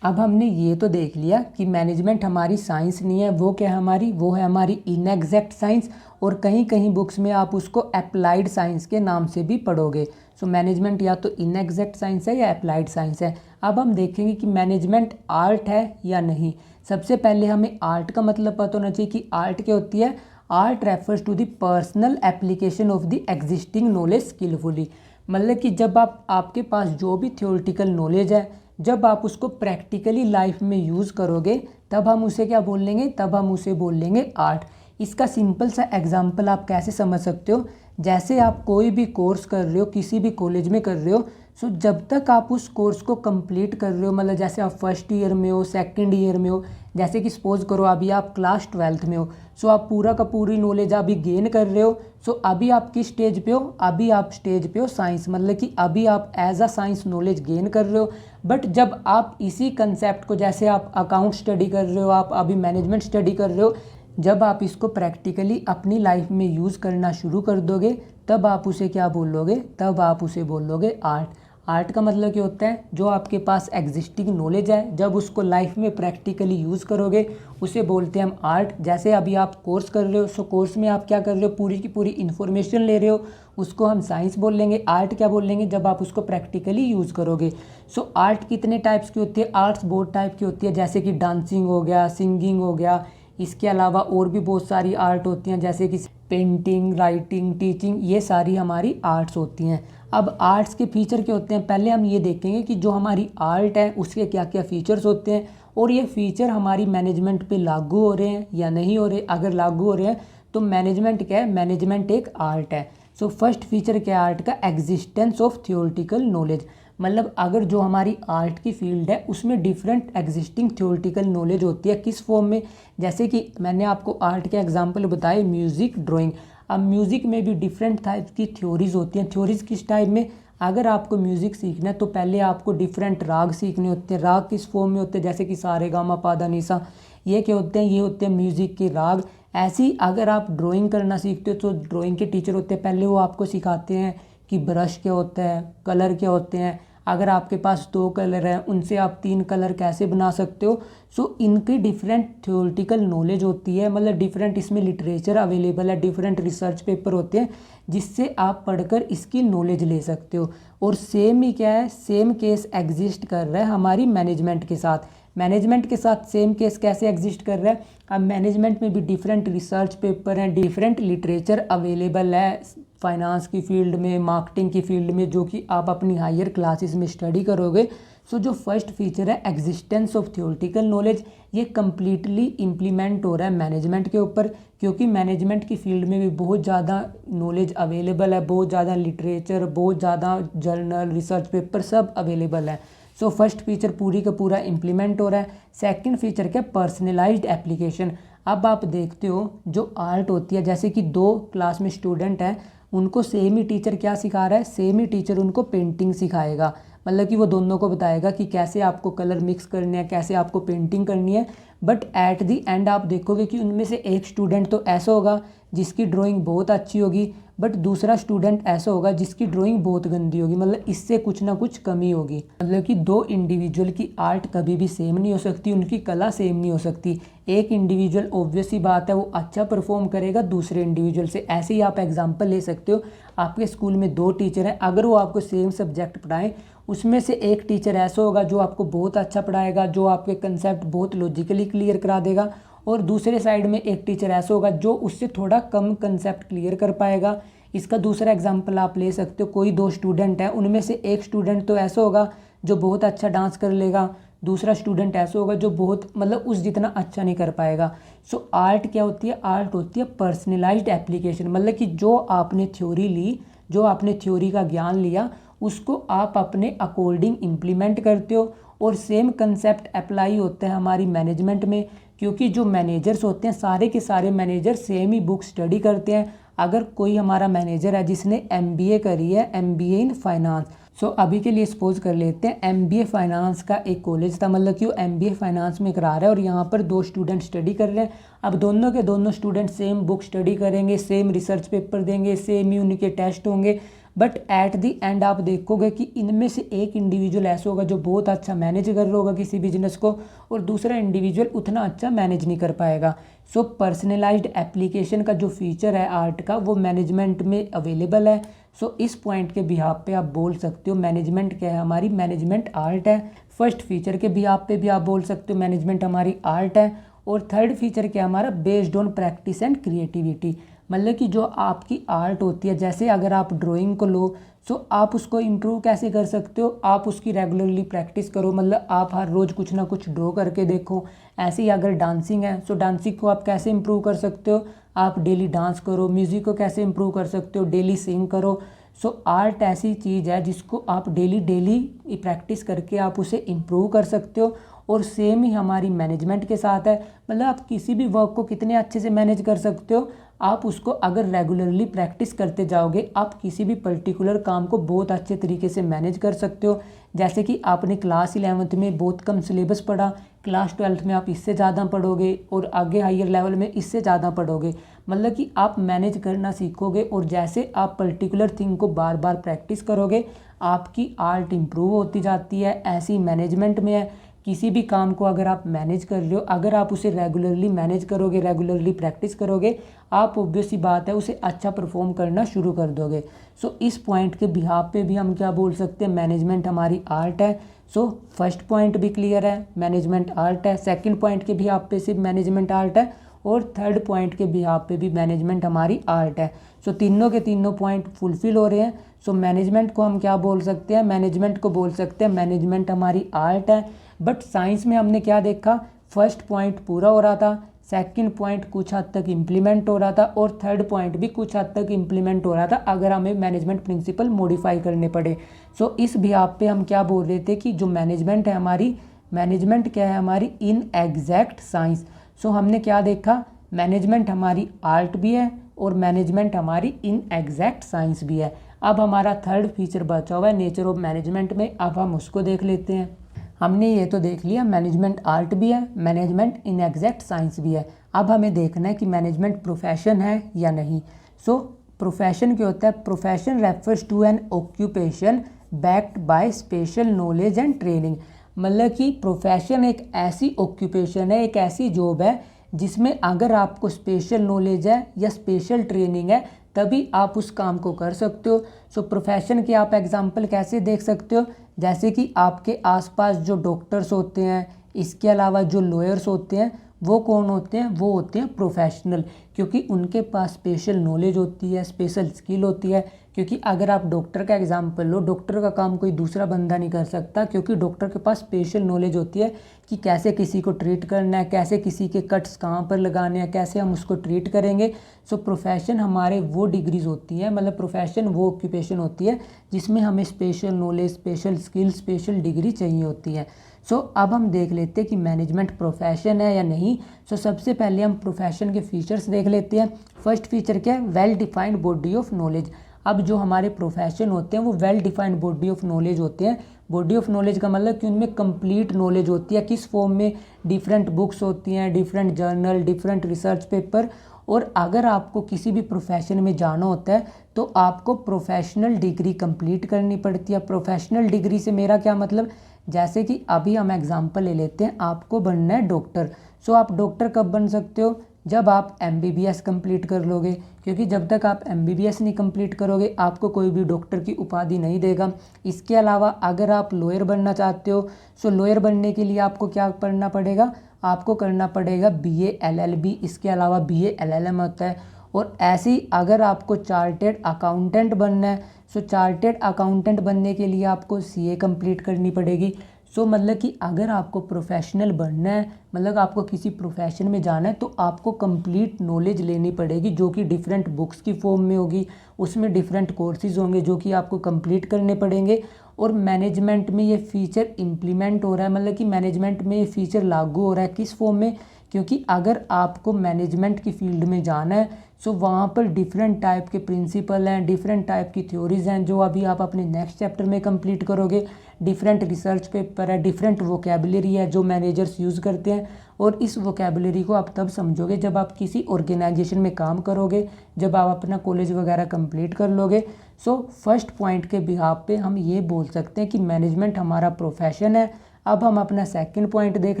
Speaker 1: अब हमने ये तो देख लिया कि मैनेजमेंट हमारी साइंस नहीं है, वो क्या वो है हमारी इनएग्जैक्ट साइंस, और कहीं कहीं बुक्स में आप उसको अप्लाइड साइंस के नाम से भी पढ़ोगे। सो मैनेजमेंट या तो इनएग्जैक्ट साइंस है या अप्लाइड साइंस है। अब हम देखेंगे कि मैनेजमेंट आर्ट है या नहीं। सबसे पहले हमें आर्ट का मतलब पता होना चाहिए कि आर्ट क्या होती है। Art refers to the personal application of the existing knowledge skilfully, मतलब कि जब आपके पास जो भी थ्योरेटिकल नॉलेज है, जब आप उसको प्रैक्टिकली लाइफ में यूज़ करोगे, तब हम उसे क्या बोल लेंगे, तब हम उसे बोल लेंगे आर्ट। इसका सिंपल सा एग्जांपल आप कैसे समझ सकते हो, जैसे आप कोई भी कोर्स कर रहे हो, किसी भी कॉलेज में कर रहे हो, सो जब तक आप उस कोर्स को कंप्लीट कर रहे हो, मतलब जैसे आप फर्स्ट ईयर में हो, सेकंड ईयर में हो, जैसे कि सपोज करो अभी आप क्लास 12th में हो, सो आप पूरा का पूरी नॉलेज अभी गेन कर रहे हो। सो अभी आप किस स्टेज पे हो, अभी आप स्टेज पे हो साइंस, मतलब कि अभी आप as a science knowledge gain कर रहे हो। बट जब आप इसी कंसेप्ट को, जैसे आप अकाउंट स्टडी कर रहे हो, आप अभी मैनेजमेंट स्टडी कर रहे हो, जब आप इसको प्रैक्टिकली अपनी लाइफ में यूज़ करना शुरू कर दोगे, तब आप उसे क्या बोलोगे, तब आप उसे बोलोगे आर्ट। आर्ट का मतलब क्या होता है, जो आपके पास एग्जिस्टिंग नॉलेज है, जब उसको लाइफ में प्रैक्टिकली यूज़ करोगे, उसे बोलते हैं हम आर्ट। जैसे अभी आप कोर्स कर रहे हो, सो कोर्स में आप क्या कर रहे हो, पूरी की पूरी इन्फॉर्मेशन ले रहे हो, उसको हम साइंस बोल लेंगे। आर्ट क्या बोल लेंगे, जब आप उसको प्रैक्टिकली यूज़ करोगे। सो आर्ट कितने टाइप्स की होती है, आर्ट्स बहुत टाइप की होती है, जैसे कि डांसिंग हो गया, सिंगिंग हो गया, इसके अलावा और भी बहुत सारी आर्ट होती हैं, जैसे कि पेंटिंग, राइटिंग, टीचिंग, ये सारी हमारी आर्ट्स होती हैं। अब आर्ट्स के फीचर क्या होते हैं, पहले हम ये देखेंगे कि जो हमारी आर्ट है उसके क्या क्या फीचर्स होते हैं, और ये फीचर हमारी मैनेजमेंट पे लागू हो रहे हैं या नहीं हो रहे। अगर लागू हो रहे हैं तो मैनेजमेंट क्या है, मैनेजमेंट एक आर्ट है। सो फर्स्ट फीचर क्या है आर्ट का, एग्जिस्टेंस ऑफ थ्योरेटिकल नॉलेज, मतलब अगर जो हमारी आर्ट की फील्ड है उसमें डिफरेंट एग्जिस्टिंग थ्योरेटिकल नॉलेज होती है, किस फॉर्म में, जैसे कि मैंने आपको आर्ट के एग्जांपल बताए, म्यूज़िक, ड्राइंग। अब म्यूज़िक में भी डिफरेंट टाइप की थ्योरीज होती हैं। थ्योरीज किस टाइप में, अगर आपको म्यूज़िक सीखना है तो पहले आपको डिफरेंट राग सीखने होते हैं। राग किस फॉर्म में होते हैं, जैसे कि सा रे गा मा पा धा नी सा, ये क्या होते हैं, ये होते हैं म्यूज़िक के राग। ऐसी अगर आप ड्राइंग करना सीखते हो तो ड्राइंग के टीचर होते हैं, पहले वो आपको सिखाते हैं कि ब्रश क्या होता है, कलर क्या होते हैं। अगर आपके पास 2 कलर हैं, उनसे आप 3 कलर कैसे बना सकते हो। सो इनकी डिफरेंट थ्योरेटिकल नॉलेज होती है, मतलब डिफरेंट इसमें लिटरेचर अवेलेबल है, डिफरेंट रिसर्च पेपर होते हैं जिससे आप पढ़कर इसकी नॉलेज ले सकते हो। और सेम ही क्या है, सेम केस एग्जिस्ट कर रहा है हमारी मैनेजमेंट के साथ। मैनेजमेंट के साथ सेम केस कैसे एग्जिस्ट कर रहा है, अब मैनेजमेंट में भी डिफरेंट रिसर्च पेपर हैं, डिफरेंट लिटरेचर अवेलेबल है फाइनेंस की फील्ड में, मार्केटिंग की फील्ड में, जो कि आप अपनी हायर क्लासेस में स्टडी करोगे। सो जो फर्स्ट फीचर है एग्जिस्टेंस ऑफ थ्योरेटिकल नॉलेज, ये कम्प्लीटली इम्प्लीमेंट हो रहा है मैनेजमेंट के ऊपर, क्योंकि मैनेजमेंट की फील्ड में भी बहुत ज़्यादा नॉलेज अवेलेबल है, बहुत ज़्यादा लिटरेचर, बहुत ज़्यादा जर्नल, रिसर्च पेपर सब अवेलेबल है। सो फर्स्ट फीचर पूरी का पूरा इम्प्लीमेंट हो रहा है। सेकंड फीचर क्या, पर्सनलाइज्ड एप्लीकेशन। अब आप देखते हो जो आर्ट होती है, जैसे कि 2 क्लास में स्टूडेंट हैं, उनको सेम ही टीचर क्या सिखा रहा है, सेम ही टीचर उनको पेंटिंग सिखाएगा, मतलब कि वो दोनों को बताएगा कि कैसे आपको कलर मिक्स करने हैं, कैसे आपको पेंटिंग करनी है। बट एट दी एंड आप देखोगे कि उनमें से एक स्टूडेंट तो ऐसा होगा जिसकी ड्राइंग बहुत अच्छी होगी, बट दूसरा स्टूडेंट ऐसा होगा जिसकी ड्राइंग बहुत गंदी होगी, मतलब इससे कुछ ना कुछ कमी होगी। मतलब कि 2 इंडिविजुअल की आर्ट कभी भी सेम नहीं हो सकती, उनकी कला सेम नहीं हो सकती। एक इंडिविजुअल ऑब्वियस ही बात है वो अच्छा परफॉर्म करेगा दूसरे इंडिविजुअल से। ऐसे ही आप एग्जांपल ले सकते हो, आपके स्कूल में 2 टीचर हैं, अगर वो आपको सेम सब्जेक्ट पढ़ाएं, उसमें से एक टीचर ऐसा होगा जो आपको बहुत अच्छा पढ़ाएगा, जो आपके कंसेप्ट बहुत लॉजिकली क्लियर करा देगा, और दूसरे साइड में एक टीचर ऐसा होगा जो उससे थोड़ा कम कंसेप्ट क्लियर कर पाएगा। इसका दूसरा एग्जांपल आप ले सकते हो, कोई दो स्टूडेंट हैं, उनमें से एक स्टूडेंट तो ऐसा होगा जो बहुत अच्छा डांस कर लेगा, दूसरा स्टूडेंट ऐसा होगा जो बहुत मतलब उस जितना अच्छा नहीं कर पाएगा। सो आर्ट क्या होती है? आर्ट होती है पर्सनलाइज्ड एप्लीकेशन, मतलब कि जो आपने थ्योरी ली, जो आपने थ्योरी का ज्ञान लिया, उसको आप अपने अकॉर्डिंग इम्प्लीमेंट करते हो। और सेम कंसेप्ट अप्लाई होता है हमारी मैनेजमेंट में, क्योंकि जो मैनेजर्स होते हैं सारे के सारे मैनेजर सेम ही बुक स्टडी करते हैं। अगर कोई हमारा मैनेजर है जिसने एमबीए करी है, एमबीए इन फाइनेंस, सो अभी के लिए सपोज कर लेते हैं एमबीए फाइनेंस का एक कॉलेज था, मतलब कि वो एमबीए फाइनेंस में करा रहा है और यहाँ पर दो स्टूडेंट स्टडी कर रहे हैं। अब दोनों के दोनों स्टूडेंट सेम बुक स्टडी करेंगे, सेम रिसर्च पेपर देंगे, सेम ही उनके टेस्ट होंगे, बट एट दी एंड आप देखोगे कि इनमें से एक इंडिविजुअल ऐसा होगा जो बहुत अच्छा मैनेज कर रहा होगा किसी बिजनेस को, और दूसरा इंडिविजुअल उतना अच्छा मैनेज नहीं कर पाएगा। सो पर्सनलाइज्ड एप्लीकेशन का जो फीचर है आर्ट का, वो मैनेजमेंट में अवेलेबल है। सो इस पॉइंट के बिहाफ पे आप बोल सकते हो मैनेजमेंट क्या है हमारी, मैनेजमेंट आर्ट है। फर्स्ट फीचर के बिहाफ पे भी आप बोल सकते हो मैनेजमेंट हमारी आर्ट है। और थर्ड फीचर क्या हमारा, based on practice and creativity, मतलब कि जो आपकी आर्ट होती है, जैसे अगर आप ड्राइंग को लो, सो आप उसको इम्प्रूव कैसे कर सकते हो, आप उसकी रेगुलरली प्रैक्टिस करो, मतलब आप हर रोज़ कुछ ना कुछ ड्रॉ करके देखो। ऐसे ही अगर डांसिंग है, सो डांसिंग को आप कैसे इम्प्रूव कर सकते हो, आप डेली डांस करो। म्यूज़िक को कैसे इम्प्रूव कर सकते हो, डेली सिंग करो। सो आर्ट ऐसी चीज़ है जिसको आप डेली डेली प्रैक्टिस करके आप उसे इम्प्रूव कर सकते हो। और सेम ही हमारी मैनेजमेंट के साथ है, मतलब आप किसी भी वर्क को कितने अच्छे से मैनेज कर सकते हो, आप उसको अगर रेगुलरली प्रैक्टिस करते जाओगे, आप किसी भी पर्टिकुलर काम को बहुत अच्छे तरीके से मैनेज कर सकते हो। जैसे कि आपने क्लास 11th में बहुत कम सिलेबस पढ़ा, क्लास 12th में आप इससे ज़्यादा पढ़ोगे और आगे हायर लेवल में इससे ज़्यादा पढ़ोगे, मतलब कि आप मैनेज करना सीखोगे। और जैसे आप पर्टिकुलर थिंग को बार बार प्रैक्टिस करोगे, आपकी आर्ट इम्प्रूव होती जाती है। ऐसी मैनेजमेंट में है, किसी भी काम को अगर आप मैनेज कर रहे हो, अगर आप उसे रेगुलरली मैनेज करोगे, रेगुलरली प्रैक्टिस करोगे, आप ऑब्वियस सी बात है उसे अच्छा परफॉर्म करना शुरू कर दोगे। सो इस पॉइंट के बिहाफ पे भी हम क्या बोल सकते हैं, मैनेजमेंट हमारी आर्ट है। सो फर्स्ट पॉइंट भी क्लियर है, मैनेजमेंट आर्ट है। सेकंड पॉइंट के बिहाफ पे सिर्फ मैनेजमेंट आर्ट है, और थर्ड पॉइंट के बिहाफ पे भी मैनेजमेंट हमारी आर्ट है। सो तीनों के तीनों पॉइंट फुलफिल हो रहे हैं। सो मैनेजमेंट को हम क्या बोल सकते हैं, मैनेजमेंट को बोल सकते हैं मैनेजमेंट हमारी आर्ट है। बट साइंस में हमने क्या देखा, फर्स्ट पॉइंट पूरा हो रहा था, सेकंड पॉइंट कुछ हद तक इम्प्लीमेंट हो रहा था, और थर्ड पॉइंट भी कुछ हद तक इम्प्लीमेंट हो रहा था अगर हमें मैनेजमेंट प्रिंसिपल मॉडिफाई करने पड़े। सो इस बिहाफ पे हम क्या बोल रहे थे कि जो मैनेजमेंट है हमारी, मैनेजमेंट क्या है हमारी, इन एग्जैक्ट साइंस। सो हमने क्या देखा, मैनेजमेंट हमारी आर्ट भी है और मैनेजमेंट हमारी इन एग्जैक्ट साइंस भी है। अब हमारा थर्ड फीचर बचा हुआ है नेचर ऑफ मैनेजमेंट में, अब हम उसको देख लेते हैं। हमने ये तो देख लिया मैनेजमेंट आर्ट भी है, मैनेजमेंट इन एग्जैक्ट साइंस भी है। अब हमें देखना है कि मैनेजमेंट प्रोफेशन है या नहीं। सो प्रोफेशन क्या होता है, profession refers to an occupation backed by special knowledge and training, मतलब कि प्रोफेशन एक ऐसी ऑक्यूपेशन है, एक ऐसी जॉब है जिसमें अगर आपको स्पेशल नॉलेज है या स्पेशल ट्रेनिंग है तभी आप उस काम को कर सकते हो। सो प्रोफेशन के आप एग्जांपल कैसे देख सकते हो, जैसे कि आपके आसपास जो डॉक्टर्स होते हैं, इसके अलावा जो लॉयर्स होते हैं, वो कौन होते हैं, वो होते हैं प्रोफेशनल, क्योंकि उनके पास स्पेशल नॉलेज होती है, स्पेशल स्किल होती है। क्योंकि अगर आप डॉक्टर का एग्जांपल लो, डॉक्टर का काम कोई दूसरा बंदा नहीं कर सकता, क्योंकि डॉक्टर के पास स्पेशल नॉलेज होती है कि कैसे किसी को ट्रीट करना है, कैसे किसी के कट्स कहाँ पर लगाने हैं, कैसे हम उसको ट्रीट करेंगे। सो प्रोफेशन हमारे वो डिग्रीज होती हैं, मतलब प्रोफेशन वो ऑक्यूपेशन होती है जिसमें हमें special knowledge, special skill, special degree चाहिए होती है। सो अब हम देख लेते हैं कि मैनेजमेंट प्रोफेशन है या नहीं। सो सबसे पहले हम प्रोफेशन के फीचर्स देख लेते हैं। फर्स्ट फीचर क्या है, well defined body of knowledge. अब जो हमारे प्रोफेशन होते हैं वो well defined body of knowledge होते हैं। बॉडी ऑफ नॉलेज का मतलब कि उनमें कंप्लीट नॉलेज होती है, किस फॉर्म में, डिफरेंट बुक्स होती हैं, different journal, different research paper. और अगर आपको किसी भी प्रोफेशन में जाना होता है तो आपको प्रोफेशनल डिग्री कंप्लीट करनी पड़ती है। प्रोफेशनल डिग्री से मेरा क्या मतलब, जैसे कि अभी हम एग्जांपल ले लेते हैं, आपको बनना है डॉक्टर। सो आप डॉक्टर कब बन सकते हो, जब आप MBBS कंप्लीट कर लोगे, क्योंकि जब तक आप MBBS नहीं कंप्लीट करोगे आपको कोई भी डॉक्टर की उपाधि नहीं देगा। इसके अलावा अगर आप लॉयर बनना चाहते हो, सो लॉयर बनने के लिए आपको क्या पढ़ना पड़ेगा, आपको करना पड़ेगा BA LLB, इसके अलावा BA LLM होता है। और ऐसे ही अगर आपको चार्टेड अकाउंटेंट बनना है, सो चार्टेड अकाउंटेंट बनने के लिए आपको सीए कंप्लीट करनी पड़ेगी। सो मतलब कि अगर आपको प्रोफेशनल बनना है, मतलब आपको किसी प्रोफेशन में जाना है, तो आपको कंप्लीट नॉलेज लेनी पड़ेगी, जो कि डिफरेंट बुक्स की फॉर्म में होगी। उसमें डिफरेंट कोर्सेज होंगे जो कि आपको कंप्लीट करने पड़ेंगे। और मैनेजमेंट में ये फीचर इम्प्लीमेंट हो रहा है, मतलब कि मैनेजमेंट में ये फीचर लागू हो रहा है किस फॉर्म में, क्योंकि अगर आपको मैनेजमेंट की फील्ड में जाना है, सो वहाँ पर डिफरेंट टाइप के प्रिंसिपल हैं, डिफरेंट टाइप की थ्योरीज हैं, जो अभी आप अपने नेक्स्ट चैप्टर में कंप्लीट करोगे। डिफरेंट रिसर्च पेपर है, डिफरेंट वोकेबलरी है जो मैनेजर्स यूज़ करते हैं। और इस वोकेबलरी को आप तब समझोगे जब आप किसी ऑर्गेनाइजेशन में काम करोगे, जब आप अपना कॉलेज वगैरह कंप्लीट कर लोगे। सो फर्स्ट पॉइंट के बिहाफ पे हम ये बोल सकते हैं कि मैनेजमेंट हमारा प्रोफेशन है। अब हम अपना सेकंड पॉइंट देख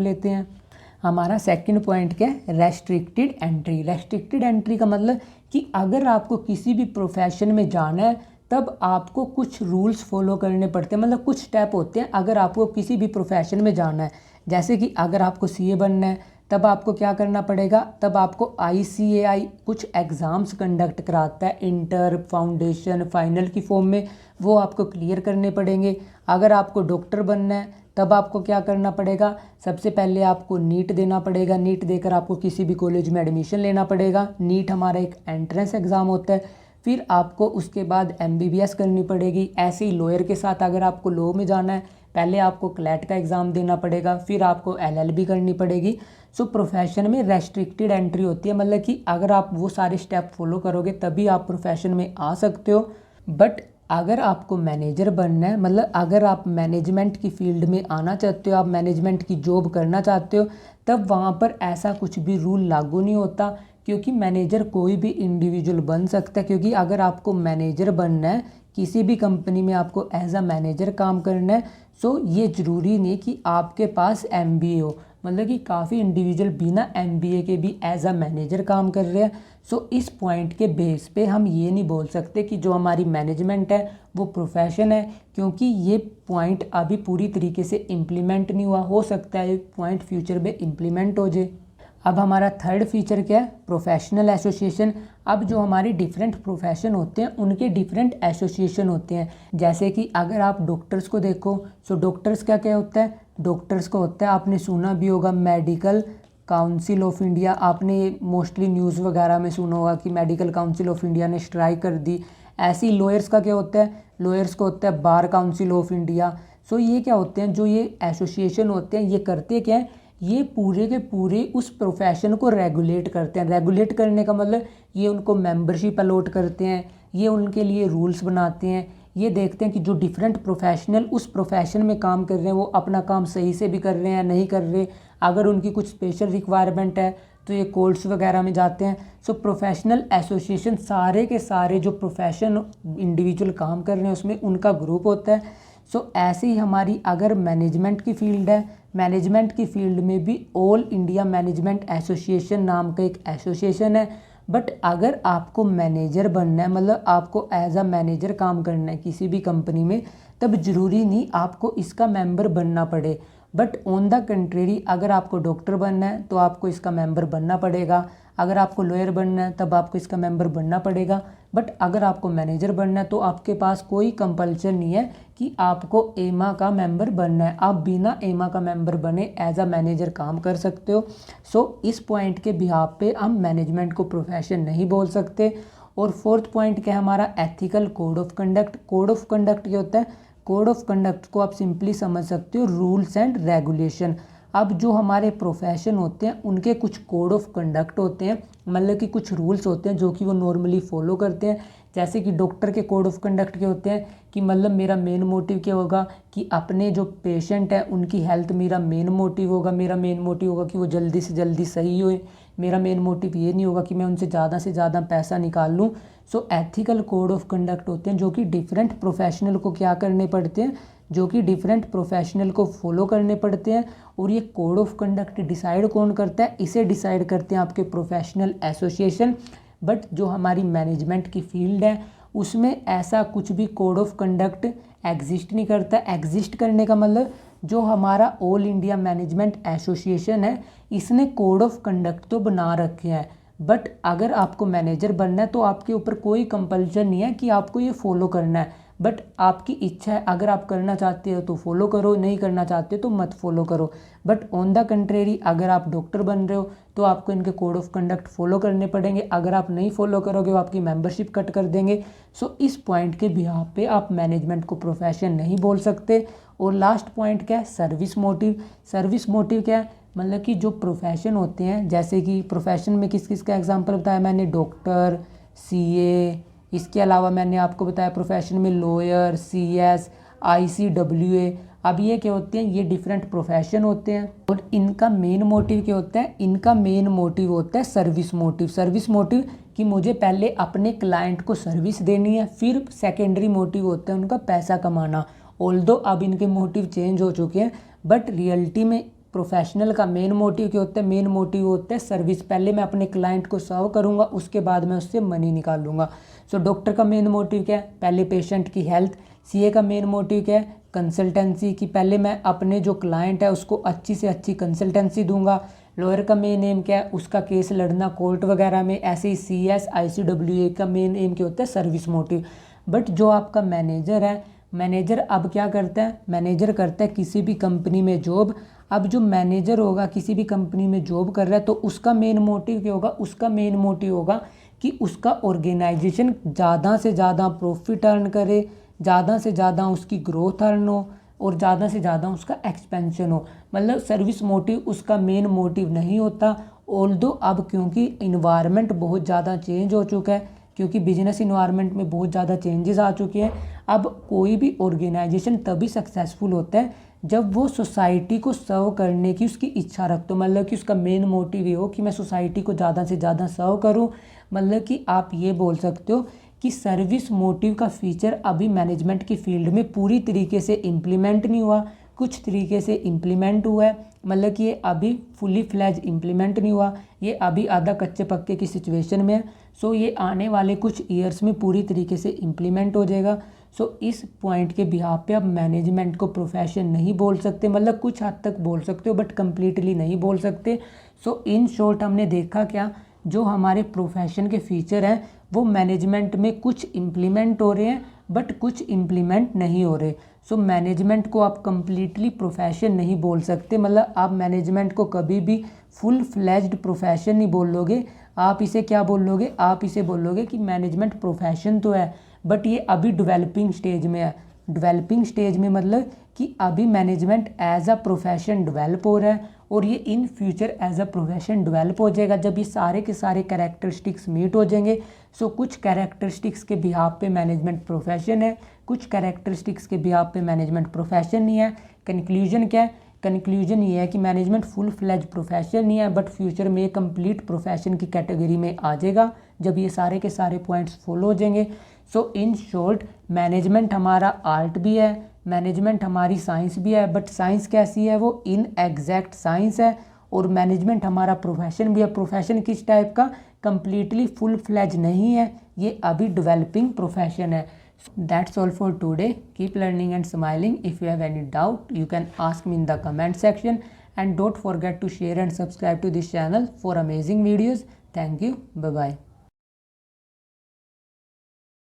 Speaker 1: लेते हैं। हमारा सेकंड पॉइंट क्या है? Restricted entry. रेस्ट्रिक्टेड एंट्री का मतलब कि अगर आपको किसी भी प्रोफेशन में जाना है, तब आपको कुछ रूल्स फॉलो करने पड़ते हैं, मतलब कुछ स्टेप होते हैं अगर आपको किसी भी प्रोफेशन में जाना है। जैसे कि अगर आपको सीए बनना है, तब आपको क्या करना पड़ेगा? तब आपको आईसीएआई कुछ एग्ज़ाम्स कंडक्ट कराता है, इंटर, फाउंडेशन, फाइनल की फॉर्म में, वो आपको क्लियर करने पड़ेंगे। अगर आपको डॉक्टर बनना है, तब आपको क्या करना पड़ेगा? सबसे पहले आपको नीट देना पड़ेगा। नीट देकर आपको किसी भी कॉलेज में एडमिशन लेना पड़ेगा। नीट हमारा एक एंट्रेंस एग्ज़ाम होता है। फिर आपको उसके बाद एमबीबीएस करनी पड़ेगी। ऐसे ही लॉयर के साथ अगर आपको लॉ में जाना है, पहले आपको क्लैट का एग्ज़ाम देना पड़ेगा, फिर आपको एलएलबी करनी पड़ेगी। सो प्रोफेशन में रेस्ट्रिक्टेड एंट्री होती है, मतलब कि अगर आप वो सारे स्टेप फॉलो करोगे तभी आप प्रोफेशन में आ सकते हो। बट अगर आपको मैनेजर बनना है, मतलब अगर आप मैनेजमेंट की फील्ड में आना चाहते हो, आप मैनेजमेंट की जॉब करना चाहते हो, तब वहाँ पर ऐसा कुछ भी रूल लागू नहीं होता, क्योंकि मैनेजर कोई भी इंडिविजुअल बन सकता है। क्योंकि अगर आपको मैनेजर बनना है, किसी भी कंपनी में आपको एज अ मैनेजर काम करना है, सो ये ज़रूरी नहीं कि आपके पास एमबीए हो, मतलब कि काफ़ी इंडिविजुअल बिना एमबीए के भी एज अ मैनेजर काम कर रहे हैं। सो इस पॉइंट के बेस पे हम ये नहीं बोल सकते कि जो हमारी मैनेजमेंट है वो प्रोफेशन है, क्योंकि ये पॉइंट अभी पूरी तरीके से इम्प्लीमेंट नहीं हुआ। हो सकता है ये पॉइंट फ्यूचर में इम्प्लीमेंट हो जाए। अब हमारा थर्ड फीचर क्या है? Professional association. अब जो हमारी डिफरेंट प्रोफेशन होते हैं उनके डिफरेंट एसोसिएशन होते हैं। जैसे कि अगर आप डॉक्टर्स को देखो, सो डॉक्टर्स क्या क्या होता है? डॉक्टर्स को होता है, आपने सुना भी होगा, मेडिकल काउंसिल ऑफ इंडिया। आपने मोस्टली न्यूज़ वगैरह में सुना होगा कि मेडिकल काउंसिल ऑफ इंडिया ने स्ट्राइक कर दी। ऐसे ही लॉयर्स का क्या होता है? लॉयर्स को होता है बार काउंसिल ऑफ इंडिया। सो ये क्या होते हैं? जो ये एसोसिएशन होते हैं, ये करते क्या है? ये पूरे के पूरे उस प्रोफेशन को रेगुलेट करते हैं। रेगुलेट करने का मतलब ये उनको मेंबरशिप अलॉट करते हैं, ये उनके लिए रूल्स बनाते हैं, ये देखते हैं कि जो डिफरेंट प्रोफेशनल उस प्रोफेशन में काम कर रहे हैं वो अपना काम सही से भी कर रहे हैं, नहीं कर रहे। अगर उनकी कुछ स्पेशल रिक्वायरमेंट है तो ये कोर्ट्स वगैरह में जाते हैं। सो प्रोफेशनल एसोसिएशन सारे के सारे जो प्रोफेशन इंडिविजुअल काम कर रहे हैं उसमें उनका ग्रुप होता है। सो ऐसे ही हमारी अगर मैनेजमेंट की फील्ड है, मैनेजमेंट की फील्ड में भी ऑल इंडिया मैनेजमेंट एसोसिएशन नाम का एक एसोसिएशन है। बट अगर आपको मैनेजर बनना है, मतलब आपको एज अ मैनेजर काम करना है किसी भी कंपनी में, तब ज़रूरी नहीं आपको इसका मेंबर बनना पड़े। बट ऑन द कंट्रेरी अगर आपको डॉक्टर बनना है तो आपको इसका मेंबर बनना पड़ेगा। अगर आपको लॉयर बनना है तब आपको इसका मेंबर बनना पड़ेगा। बट अगर आपको मैनेजर बनना है तो आपके पास कोई कंपल्शन नहीं है कि आपको एमा का मेंबर बनना है। आप बिना एमा का मेंबर बने एज अ मैनेजर काम कर सकते हो। सो इस पॉइंट के बिहाफ पे हम मैनेजमेंट को प्रोफेशन नहीं बोल सकते। और फोर्थ पॉइंट क्या है हमारा? Ethical code of conduct. Code of conduct क्या होता है? कोड ऑफ कंडक्ट को आप सिंपली समझ सकते हो रूल्स एंड रेगुलेशन। अब जो हमारे प्रोफेशन होते हैं उनके कुछ कोड ऑफ कंडक्ट होते हैं, मतलब कि कुछ रूल्स होते हैं जो कि वो नॉर्मली फॉलो करते हैं। जैसे कि डॉक्टर के कोड ऑफ कंडक्ट के होते हैं कि मतलब मेरा मेन मोटिव क्या होगा कि अपने जो पेशेंट है उनकी हेल्थ मेरा मेन मोटिव होगा। मेरा मेन मोटिव होगा कि वो जल्दी से जल्दी सही होए। मेरा मेन मोटिव ये नहीं होगा कि मैं उनसे ज़्यादा पैसा निकाल लूँ। सो एथिकल कोड ऑफ कंडक्ट होते हैं जो कि डिफरेंट प्रोफेशनल को क्या करने पड़ते हैं, जो कि डिफरेंट प्रोफेशनल को फॉलो करने पड़ते हैं। और ये कोड ऑफ कंडक्ट डिसाइड कौन करता है? इसे डिसाइड करते हैं आपके प्रोफेशनल एसोसिएशन। बट जो हमारी मैनेजमेंट की फील्ड है उसमें ऐसा कुछ भी कोड ऑफ कंडक्ट एग्जिस्ट नहीं करता। एग्जिस्ट करने का मतलब जो हमारा ऑल इंडिया मैनेजमेंट एसोसिएशन है इसने कोड ऑफ कंडक्ट तो बना रखे हैं, बट अगर आपको मैनेजर बनना है तो आपके ऊपर कोई कंपल्शन नहीं है कि आपको ये फॉलो करना है, बट आपकी इच्छा है, अगर आप करना चाहते हो तो फॉलो करो, नहीं करना चाहते तो मत फॉलो करो। बट ऑन द कंट्रेरी अगर आप डॉक्टर बन रहे हो तो आपको इनके कोड ऑफ कंडक्ट फॉलो करने पड़ेंगे, अगर आप नहीं फॉलो करोगे वो आपकी मेंबरशिप कट कर देंगे। सो इस पॉइंट के बिहाफ पे आप मैनेजमेंट को प्रोफेशन नहीं बोल सकते। और लास्ट पॉइंट क्या है, सर्विस मोटिव। सर्विस मोटिव क्या है, मतलब कि जो प्रोफेशन होते हैं, जैसे कि प्रोफेशन में किस किस का एग्जांपल बताया मैंने, डॉक्टर, सीए, इसके अलावा मैंने आपको बताया प्रोफेशन में लॉयर, सीएस, आईसीडब्ल्यूए। अब ये क्या होते हैं, ये डिफरेंट प्रोफेशन होते हैं और इनका मेन मोटिव क्या होता है, इनका मेन मोटिव होता है सर्विस मोटिव। सर्विस मोटिव कि मुझे पहले अपने क्लाइंट को सर्विस देनी है, फिर सेकेंडरी मोटिव होता है उनका पैसा कमाना। ऑल्दो अब इनके मोटिव चेंज हो चुके हैं, बट रियलिटी में प्रोफेशनल का मेन मोटिव क्या होता है, मेन मोटिव होता है सर्विस। पहले मैं अपने क्लाइंट को सर्व करूंगा, उसके बाद मैं उससे मनी निकालूंगा। सो डॉक्टर का मेन मोटिव क्या है, पहले पेशेंट की हेल्थ। सीए का मेन मोटिव क्या है, कंसल्टेंसी, कि पहले मैं अपने जो क्लाइंट है उसको अच्छी से अच्छी कंसल्टेंसी दूंगा। लॉयर का मेन एम क्या है, उसका केस लड़ना कोर्ट वगैरह में। ऐसे ही सीएस, आईसीडब्ल्यूए का मेन एम क्या होता है, सर्विस मोटिव। बट जो आपका मैनेजर है, मैनेजर अब क्या करता है, मैनेजर करता है किसी भी कंपनी में जॉब। अब जो मैनेजर होगा किसी भी कंपनी में जॉब कर रहा है तो उसका मेन मोटिव क्या होगा, उसका मेन मोटिव होगा कि उसका ऑर्गेनाइजेशन ज़्यादा से ज़्यादा प्रॉफिट अर्न करे, ज़्यादा से ज़्यादा उसकी ग्रोथ अर्न हो और ज़्यादा से ज़्यादा उसका एक्सपेंशन हो। मतलब सर्विस मोटिव उसका मेन मोटिव नहीं होता। ऑल्दो अब क्योंकि इन्वायरमेंट बहुत ज़्यादा चेंज हो चुका है, क्योंकि बिजनेस इन्वायरमेंट में बहुत ज़्यादा चेंजेस आ चुके हैं। अब कोई भी ऑर्गेनाइजेशन तभी सक्सेसफुल होता है जब वो सोसाइटी को सर्व करने की उसकी इच्छा रखते हो, मतलब कि उसका मेन मोटिव ये हो कि मैं सोसाइटी को ज़्यादा से ज़्यादा सर्व करूं। मतलब कि आप ये बोल सकते हो कि सर्विस मोटिव का फीचर अभी मैनेजमेंट की फील्ड में पूरी तरीके से इम्प्लीमेंट नहीं हुआ, कुछ तरीके से इम्प्लीमेंट हुआ है। मतलब कि ये अभी फुली फ्लैज इम्प्लीमेंट नहीं हुआ, ये अभी आधा कच्चे पक्के की सिचुएशन में है। सो ये आने वाले कुछ ईयर्स में पूरी तरीके से इम्प्लीमेंट हो जाएगा। सो इस पॉइंट के बिहाफ पे आप मैनेजमेंट को प्रोफेशन नहीं बोल सकते, मतलब कुछ हद तक बोल सकते हो बट कम्प्लीटली नहीं बोल सकते। सो इन शॉर्ट हमने देखा क्या, जो हमारे प्रोफेशन के फीचर हैं वो मैनेजमेंट में कुछ इम्प्लीमेंट हो रहे हैं बट कुछ इम्प्लीमेंट नहीं हो रहे। सो मैनेजमेंट को आप कम्प्लीटली प्रोफेशन नहीं बोल सकते, मतलब आप मैनेजमेंट को कभी भी फुल फ्लेज्ड प्रोफेशन नहीं बोलोगे। आप इसे क्या बोलोगे, आप इसे बोलोगे कि मैनेजमेंट प्रोफेशन तो है बट ये अभी डेवलपिंग स्टेज में है। डेवलपिंग स्टेज में मतलब कि अभी management as a profession develop हो रहा है और ये in future as a profession develop हो जाएगा जब ये सारे के सारे कैरेक्टरिस्टिक्स मीट हो जाएंगे। सो कुछ कैरेक्टरिस्टिक्स के बिहाफ पे मैनेजमेंट प्रोफेशन है, कुछ कैरेक्टरिस्टिक्स के बिहाफ पे मैनेजमेंट प्रोफेशन नहीं है। कंक्लूजन क्या है, कंक्लूजन ये है कि मैनेजमेंट फुल फ्लेज प्रोफेशन नहीं है बट फ्यूचर में कंप्लीट प्रोफेशन की कैटेगरी में आ जाएगा जब ये सारे के सारे पॉइंट्स फॉलो हो जाएंगे। सो इन शॉर्ट मैनेजमेंट हमारा आर्ट भी है, मैनेजमेंट हमारी साइंस भी है, बट साइंस कैसी है, वो इन एग्जैक्ट साइंस है। और मैनेजमेंट हमारा प्रोफेशन भी है। प्रोफेशन किस टाइप का, कंप्लीटली फुल फ्लेज नहीं है, ये अभी डेवलपिंग प्रोफेशन है। That's all for today. Keep learning and smiling. If you have any doubt, you can ask me in the comment section. And don't forget to share and subscribe to this channel for amazing videos. Thank you. Bye bye.